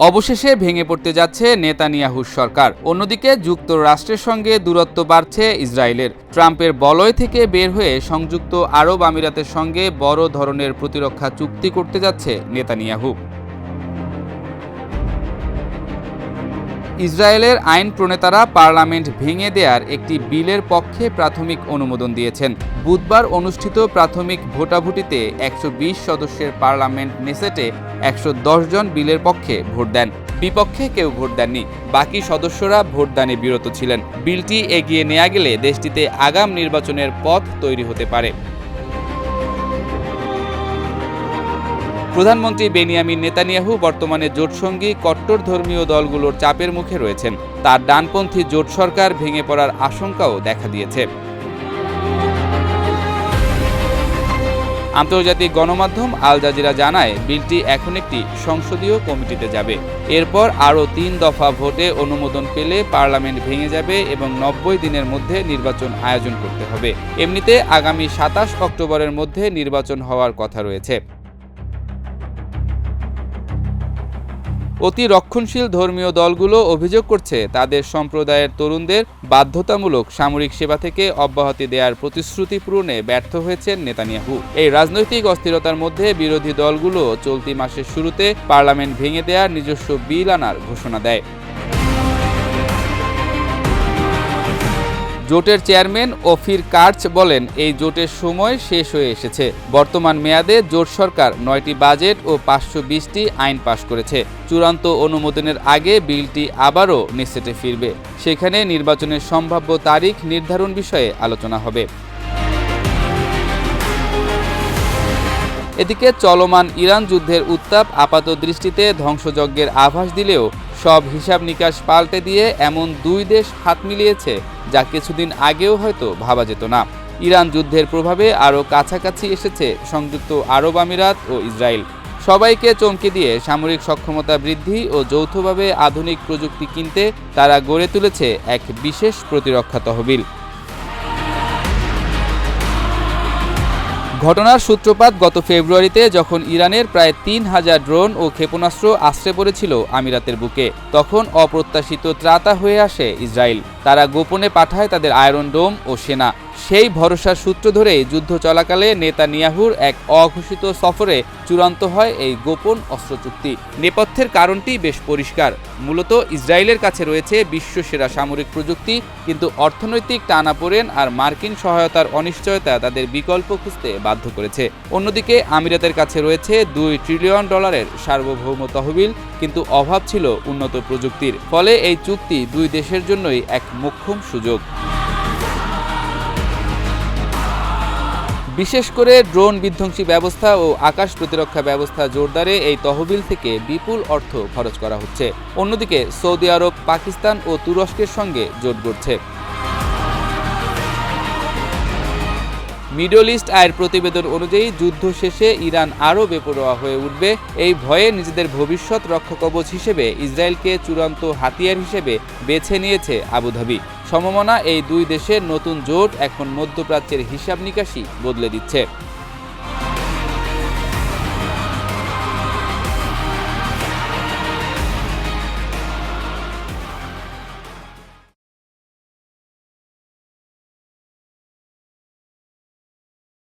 অবশেষে ভেঙে পড়তে যাচ্ছে নেতানিয়াহুর সরকার। অন্যদিকে যুক্তরাষ্ট্রের সঙ্গে দূরত্ব বাড়ছে ইসরায়েলের। ট্রাম্পের বলয় থেকে বের হয়ে সংযুক্ত আরব আমিরাতের সঙ্গে বড় ধরনের প্রতিরক্ষা চুক্তি করতে যাচ্ছে নেতানিয়াহু। ইসরায়েলের আইন প্রণেতারা পার্লামেন্ট ভেঙে দেয়ার একটি বিলের পক্ষে প্রাথমিক অনুমোদন দিয়েছেন। বুধবার অনুষ্ঠিত প্রাথমিক ভোটাভুটিতে 120 সদস্যের পার্লামেন্ট নেসেটে 110 জন বিলের পক্ষে ভোট দেন। বিপক্ষে কেউ ভোট দেননি। বাকি সদস্যরা ভোটদানে বিরত ছিলেন। বিলটি এগিয়ে নেওয়া গেলে দেশটিতে আগাম নির্বাচনের পথ তৈরি হতে পারে। প্রধানমন্ত্রী বেনিয়ামিন নেতানিয়াহু বর্তমানে জোটসঙ্গী কট্টর ধর্মীয় দলগুলোর চাপের মুখে রয়েছেন। তার ডানপন্থী জোট সরকার ভেঙে পড়ার আশঙ্কাও দেখা দিয়েছে। আন্তর্জাতিক গণমাধ্যম আল জাজিরা জানায়, বিলটি এখন একটি সংসদীয় কমিটিতে যাবে। এরপর আরও 3 দফা ভোটে অনুমোদন পেলে পার্লামেন্ট ভেঙে যাবে এবং 90 দিনের মধ্যে নির্বাচন আয়োজন করতে হবে। এমনিতে আগামী 27 অক্টোবরের মধ্যে নির্বাচন হওয়ার কথা রয়েছে। অতি রক্ষণশীল ধর্মীয় দলগুলো অভিযোগ করছে, তাদের সম্প্রদায়ের তরুণদের বাধ্যতামূলক সামরিক সেবা থেকে অব্যাহতি দেওয়ার প্রতিশ্রুতি পূরণে ব্যর্থ হয়েছেন নেতানিয়াহু। এই রাজনৈতিক অস্থিরতার মধ্যে বিরোধী দলগুলো চলতি মাসের শুরুতে পার্লামেন্ট ভেঙে দেওয়ার নিজস্ব বিল আনার ঘোষণা দেয়। জোটের চেয়ারম্যান ওফির কার্চ বলেন, এই জোটের সময় শেষ হয়ে এসেছে। বর্তমান মেয়াদে জোট সরকার 9টি বাজেট ও 520টি আইন পাশ করেছে। চূড়ান্ত অনুমোদনের আগে বিলটি আবারও নেসেটে ফিরবে। সেখানে নির্বাচনের সম্ভাব্য তারিখ নির্ধারণ বিষয়ে আলোচনা হবে। এদিকে চলমান ইরান যুদ্ধের উত্তাপ আপাত দৃষ্টিতে ধ্বংসযজ্ঞের আভাস দিলেও সব হিসাব নিকাশ পাল্টে দিয়ে এমন 2 দেশ হাত মিলিয়েছে যা কিছুদিন আগেও হয়তো ভাবা যেত না। ইরান যুদ্ধের প্রভাবে আরও কাছাকাছি এসেছে সংযুক্ত আরব আমিরাত ও ইসরায়েল। সবাইকে চমকে দিয়ে সামরিক সক্ষমতা বৃদ্ধি ও যৌথভাবে আধুনিক প্রযুক্তি কিনতে তারা গড়ে তুলেছে এক বিশেষ প্রতিরক্ষা তহবিল। ঘটনার সূত্রপাত গত ফেব্রুয়ারিতে, যখন ইরানের প্রায় 3000 ড্রোন ও ক্ষেপণাস্ত্র আশ্রে পড়েছিল আমিরাতের বুকে। তখন অপ্রত্যাশিত ত্রাতা হয়ে আসে ইসরায়েল। তারা গোপনে পাঠায় তাদের আয়রন ডোম ও সেনা। সেই ভরসার সূত্র ধরেই যুদ্ধ চলাকালে নেতানিয়াহুর এক অঘোষিত সফরে চূড়ান্ত হয় এই গোপন অস্ত্র চুক্তি। নেপথ্যের কারণটি বেশ পরিষ্কার। মূলত ইসরায়েলের কাছে রয়েছে বিশ্বসেরা সামরিক প্রযুক্তি, কিন্তু অর্থনৈতিক টানাপোড়েন আর মার্কিন সহায়তার অনিশ্চয়তা তাদের বিকল্প খুঁজতে বাধ্য করেছে। অন্যদিকে আমিরাতের কাছে রয়েছে $2 ট্রিলিয়ন সার্বভৌম তহবিল, কিন্তু অভাব ছিল উন্নত প্রযুক্তির। ফলে এই চুক্তি 2 দেশের জন্যই এক মোক্ষম সুযোগ। বিশেষ করে ড্রোন বিধ্বংসী ব্যবস্থা ও আকাশ প্রতিরক্ষা ব্যবস্থা জোরদারে এই তহবিল থেকে বিপুল অর্থ খরচ করা হচ্ছে। অন্যদিকে সৌদি আরব, পাকিস্তান ও তুরস্কের সঙ্গে জোট গড়ছে। মিডল ইস্ট আইয়ের প্রতিবেদন অনুযায়ী যুদ্ধ শেষে ইরান আরও বেপরোয়া হয়ে উঠবে। এই ভয়ে নিজেদের ভবিষ্যৎ রক্ষাকবচ হিসেবে ইসরায়েলকে চূড়ান্ত হাতিয়ার হিসেবে বেছে নিয়েছে আবুধাবি। সমমনা এই 2 দেশের নতুন জোট এখন মধ্যপ্রাচ্যের হিসাব নিকাশই বদলে দিচ্ছে।